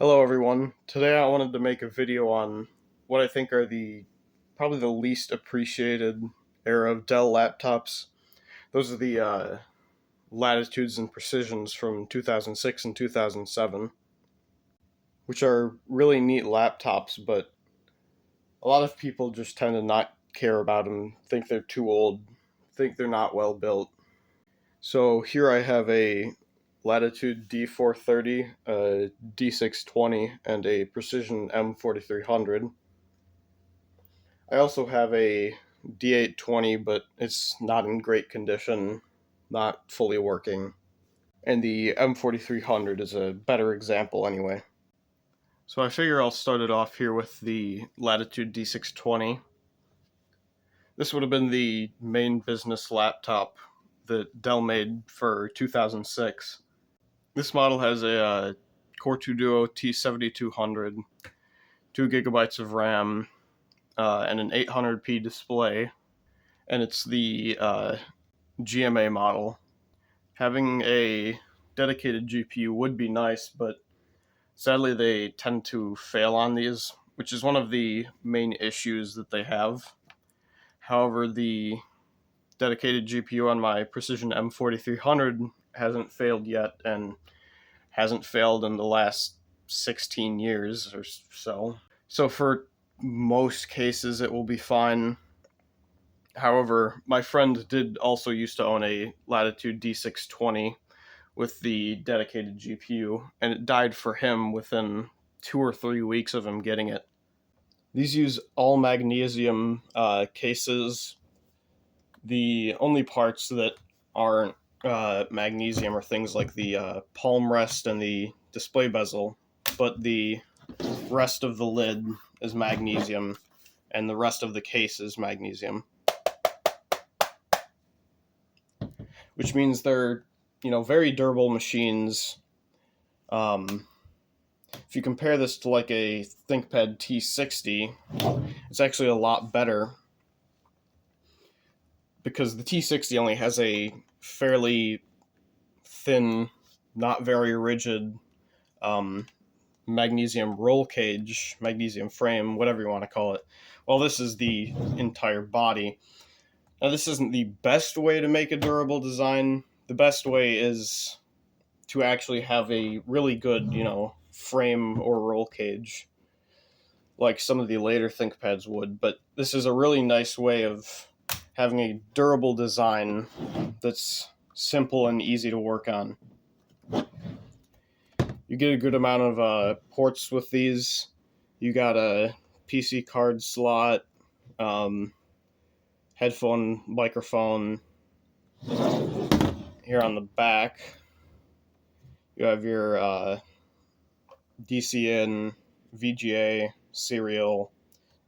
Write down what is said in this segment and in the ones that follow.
Hello everyone. Today I wanted to make a video on what I think are probably the least appreciated era of Dell laptops. Those are the Latitudes and Precisions from 2006 and 2007, which are really neat laptops, but a lot of people just tend to not care about them, think they're too old, think they're not well built. So here I have a Latitude D430, a D620, and a Precision M4300. I also have a D820, but it's not in great condition, not fully working. And the M4300 is a better example anyway. So I figure I'll start it off here with the Latitude D620. This would have been the main business laptop that Dell made for 2006. This model has a Core 2 Duo T7200, 2 gigabytes of RAM, and an 800p display, and it's the GMA model. Having a dedicated GPU would be nice, but sadly they tend to fail on these, which is one of the main issues that they have. However, the dedicated GPU on my Precision M4300 hasn't failed yet, and hasn't failed in the last 16 years or so. So for most cases it will be fine. However, my friend did also used to own a Latitude D620 with the dedicated GPU, and it died for him within 2 or 3 weeks of him getting it. These use all magnesium cases. The only parts that aren't magnesium are things like the palm rest and the display bezel, but the rest of the lid is magnesium, and the rest of the case is magnesium. Which means they're, very durable machines. If you compare this to like a ThinkPad T60, it's actually a lot better, because the T60 only has a fairly thin, not very rigid magnesium roll cage, magnesium frame, whatever you want to call it. Well, this is the entire body. Now, this isn't the best way to make a durable design. The best way is to actually have a really good, frame or roll cage, like some of the later ThinkPads would. But this is a really nice way of having a durable design that's simple and easy to work on. You get a good amount of ports with these. You got a PC card slot, headphone, microphone. Here on the back, you have your DC in, VGA, serial,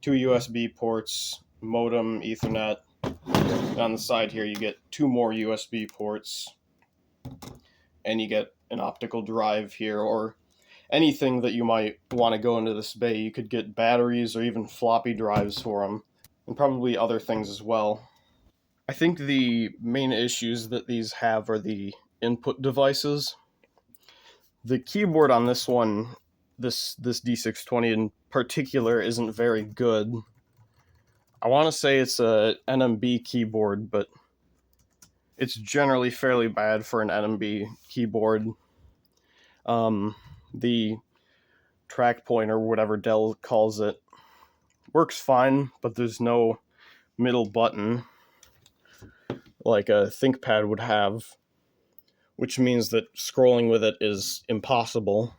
2 USB ports, modem, Ethernet. And on the side here, you get 2 more USB ports, and you get an optical drive here, or anything that you might want to go into this bay. You could get batteries or even floppy drives for them, and probably other things as well. I think the main issues that these have are the input devices. The keyboard on this one, this D620 in particular, isn't very good. I want to say it's a NMB keyboard, but it's generally fairly bad for an NMB keyboard. The track point, or whatever Dell calls it, works fine, but there's no middle button like a ThinkPad would have, which means that scrolling with it is impossible.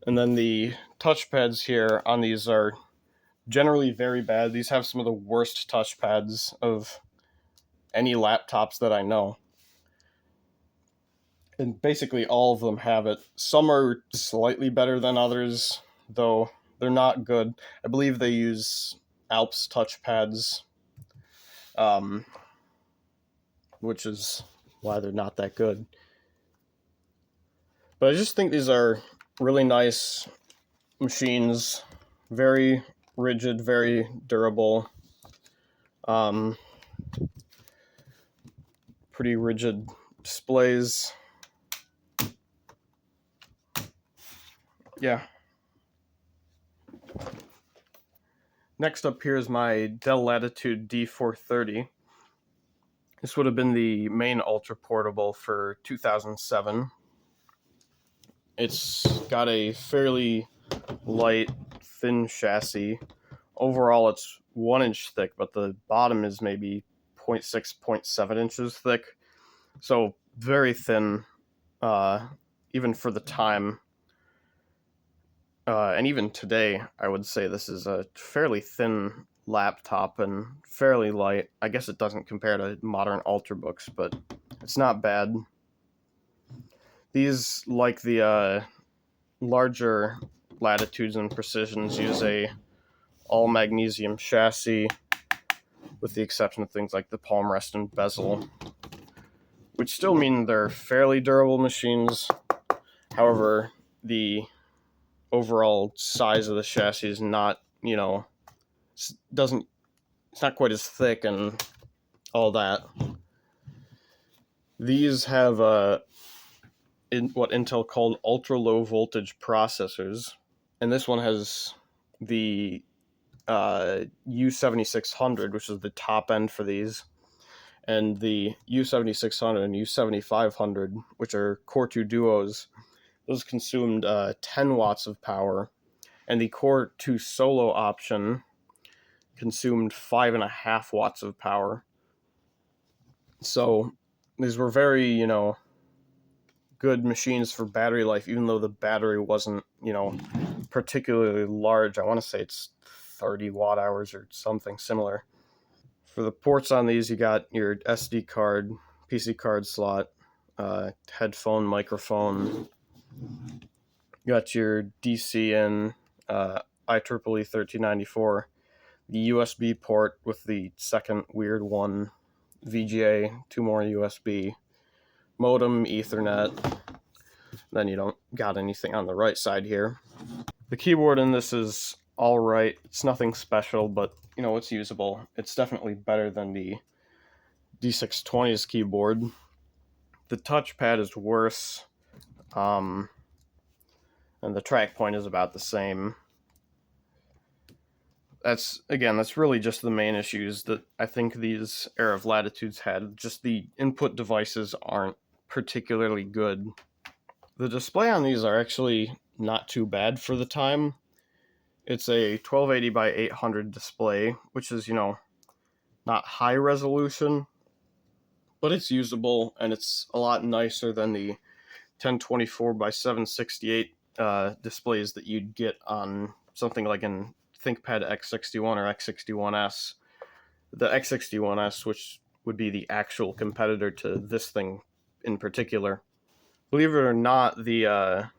And then the touchpads here on these are generally very bad. These have some of the worst touchpads of any laptops that I know. And basically all of them have it. Some are slightly better than others, though they're not good. I believe they use Alps touchpads, which is why they're not that good. But I just think these are really nice machines, very rigid, very durable, pretty rigid displays. Yeah. Next up here is my Dell Latitude D430. This would have been the main ultra portable for 2007. It's got a fairly light, thin chassis. Overall, it's 1 inch thick, but the bottom is maybe 0.6, 0.7 inches thick. So very thin, even for the time. And even today, I would say this is a fairly thin laptop and fairly light. I guess it doesn't compare to modern ultrabooks, but it's not bad. These, like the larger Latitudes and Precisions, use a all magnesium chassis, with the exception of things like the palm rest and bezel, which still mean they're fairly durable machines. However, the overall size of the chassis is not, doesn't it's not quite as thick and all that. These have what Intel called ultra low voltage processors, and this one has the U7600, which is the top end for these, and the U7600 and U7500, which are Core 2 Duos. Those consumed 10 watts of power, and the Core 2 Solo option consumed 5.5 watts of power. So these were very, good machines for battery life, even though the battery wasn't, particularly large. I want to say it's 30 watt hours or something similar. For the ports on these, you got your SD card, PC card slot, headphone, microphone. You got your DC in, IEEE 1394, the USB port with the second weird one, VGA, 2 more USB, modem, Ethernet. Then you don't got anything on the right side here. The keyboard in this is all right. It's nothing special, but it's usable. It's definitely better than the D620's keyboard. The touchpad is worse, and the track point is about the same. That's really just the main issues that I think these era of Latitudes had. Just the input devices aren't particularly good. The display on these are actually not too bad for the time. It's a 1280 by 800 display, which is, not high resolution, but it's usable, and it's a lot nicer than the 1024 by 768 displays that you'd get on something like an ThinkPad X61 or X61S. The X61S, which would be the actual competitor to this thing in particular. Believe it or not, the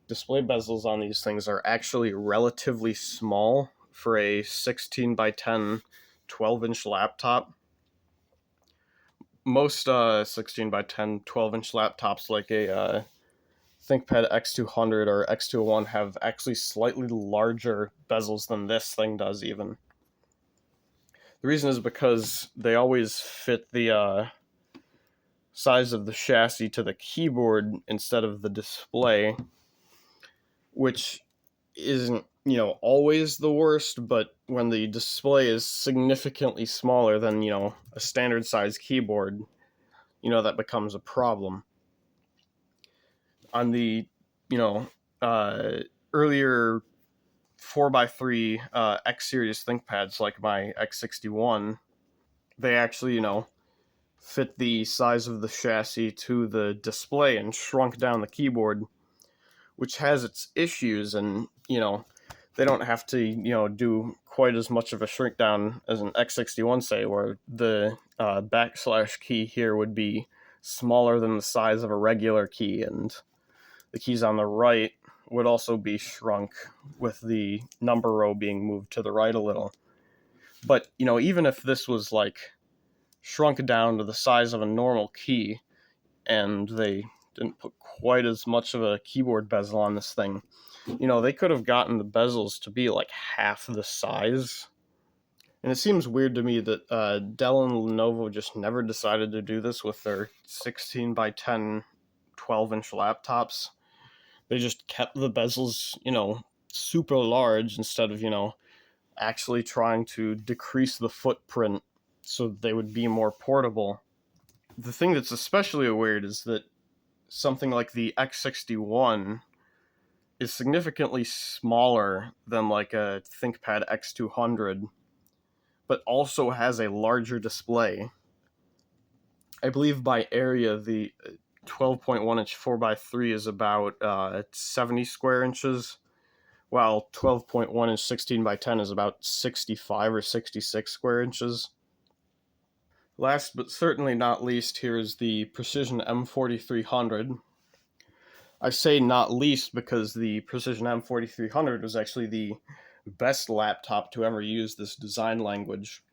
display bezels on these things are actually relatively small for a 16 by 10 12-inch laptop. Most 16 by 10 12-inch laptops like a ThinkPad X200 or X201 have actually slightly larger bezels than this thing does even. The reason is because they always fit the size of the chassis to the keyboard instead of the display, which isn't, always the worst, but when the display is significantly smaller than, a standard size keyboard, that becomes a problem. On the, earlier 4x3 X series ThinkPads like my X61, they actually, fit the size of the chassis to the display and shrunk down the keyboard, which has its issues, and they don't have to do quite as much of a shrink down as an X61, say, where the backslash key here would be smaller than the size of a regular key, and the keys on the right would also be shrunk with the number row being moved to the right a little. But even if this was like shrunk down to the size of a normal key, and they didn't put quite as much of a keyboard bezel on this thing, they could have gotten the bezels to be like half the size. And it seems weird to me that Dell and Lenovo just never decided to do this with their 16 by 10 12-inch laptops. They just kept the bezels, super large instead of, actually trying to decrease the footprint so they would be more portable. The thing that's especially weird is that something like the X61 is significantly smaller than like a ThinkPad X200, but also has a larger display. I believe by area, the 12.1 inch 4x3 is about 70 square inches, while 12.1 inch 16x10 is about 65 or 66 square inches. Last but certainly not least, here is the Precision M4300. I say not least because the Precision M4300 was actually the best laptop to ever use this design language,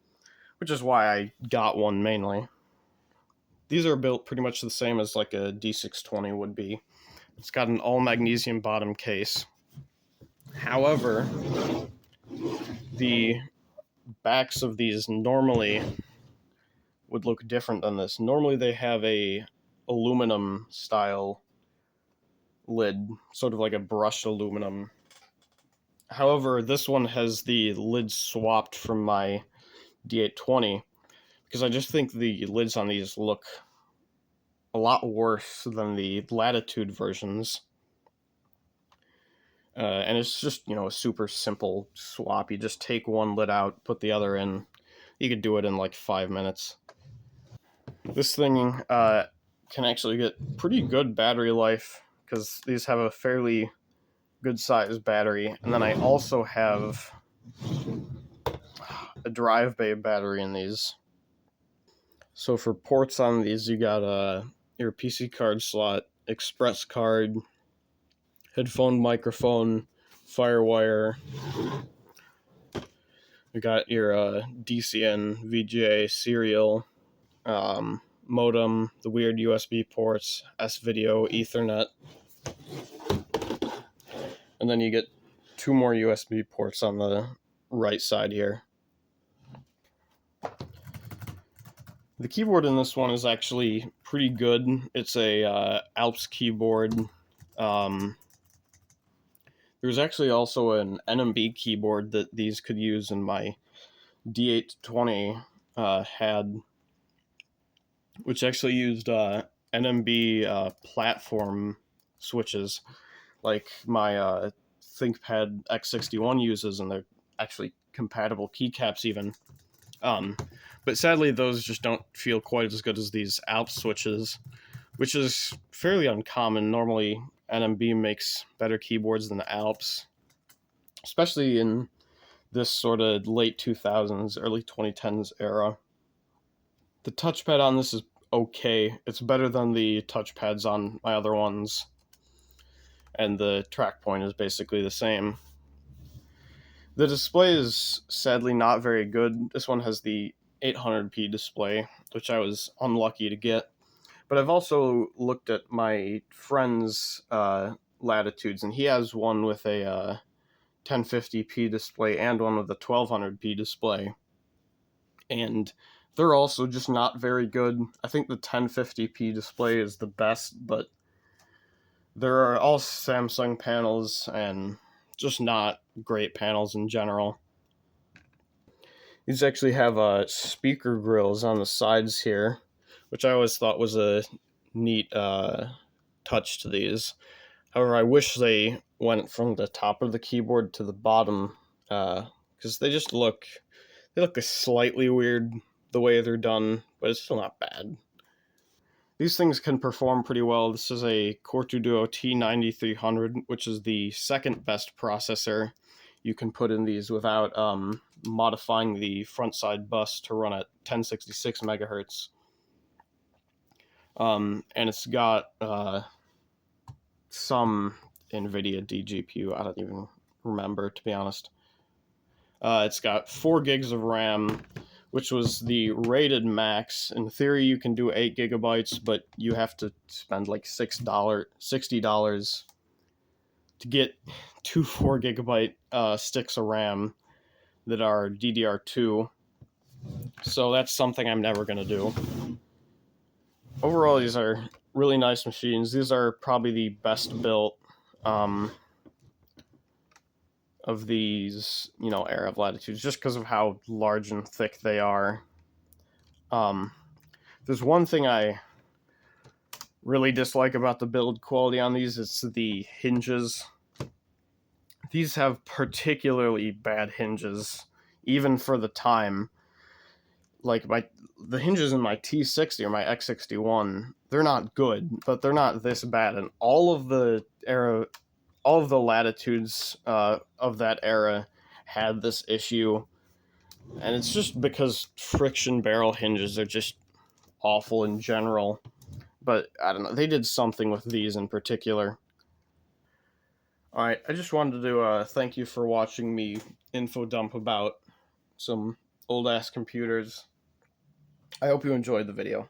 which is why I got one mainly. These are built pretty much the same as like a D620 would be. It's got an all magnesium bottom case. However, the backs of these normally would look different than this. Normally they have a aluminum style lid, sort of like a brushed aluminum. However, this one has the lid swapped from my D820 because I just think the lids on these look a lot worse than the Latitude versions. And it's just, a super simple swap. You just take one lid out, put the other in. You could do it in like 5 minutes. This thing can actually get pretty good battery life because these have a fairly good sized battery. And then I also have a drive bay battery in these. So for ports on these, you got your PC card slot, express card, headphone, microphone, FireWire. You got your DCN, VGA, serial, modem, the weird USB ports, S-Video, Ethernet. And then you get 2 more USB ports on the right side here. The keyboard in this one is actually pretty good. It's a Alps keyboard. There's actually also an NMB keyboard that these could use, and my D820 had, which actually used NMB platform switches, like my ThinkPad X61 uses, and they're actually compatible keycaps even. But sadly, those just don't feel quite as good as these Alps switches, which is fairly uncommon. Normally, NMB makes better keyboards than the Alps, especially in this sort of late 2000s, early 2010s era. The touchpad on this is okay. It's better than the touchpads on my other ones, and the track point is basically the same. The display is sadly not very good. This one has the 800p display, which I was unlucky to get. But I've also looked at my friend's Latitudes, and he has one with a 1050p display and one with a 1200p display. And they're also just not very good. I think the 1050p display is the best, but there are all Samsung panels and just not great panels in general. These actually have speaker grills on the sides here, which I always thought was a neat touch to these. However, I wish they went from the top of the keyboard to the bottom, because they look slightly weird the way they're done, but it's still not bad. These things can perform pretty well. This is a Core 2 Duo T9300, which is the second best processor you can put in these without modifying the front side bus to run at 1066 megahertz. And it's got some NVIDIA DGPU. I don't even remember, to be honest. It's got 4 gigs of RAM, which was the rated max. In theory, you can do 8 gigabytes, but you have to spend like $60 to get 2 4 gigabyte sticks of RAM that are DDR2. So that's something I'm never going to do. Overall, these are really nice machines. These are probably the best built of these, era of Latitudes, just because of how large and thick they are. There's one thing I really dislike about the build quality on these. It's the hinges. These have particularly bad hinges, even for the time. Like the hinges in my T60 or my X61, they're not good, but they're not this bad. And all of the Latitudes of that era had this issue, and it's just because friction barrel hinges are just awful in general. But I don't know, they did something with these in particular. Alright, I just wanted to thank you for watching me info dump about some old ass computers. I hope you enjoyed the video.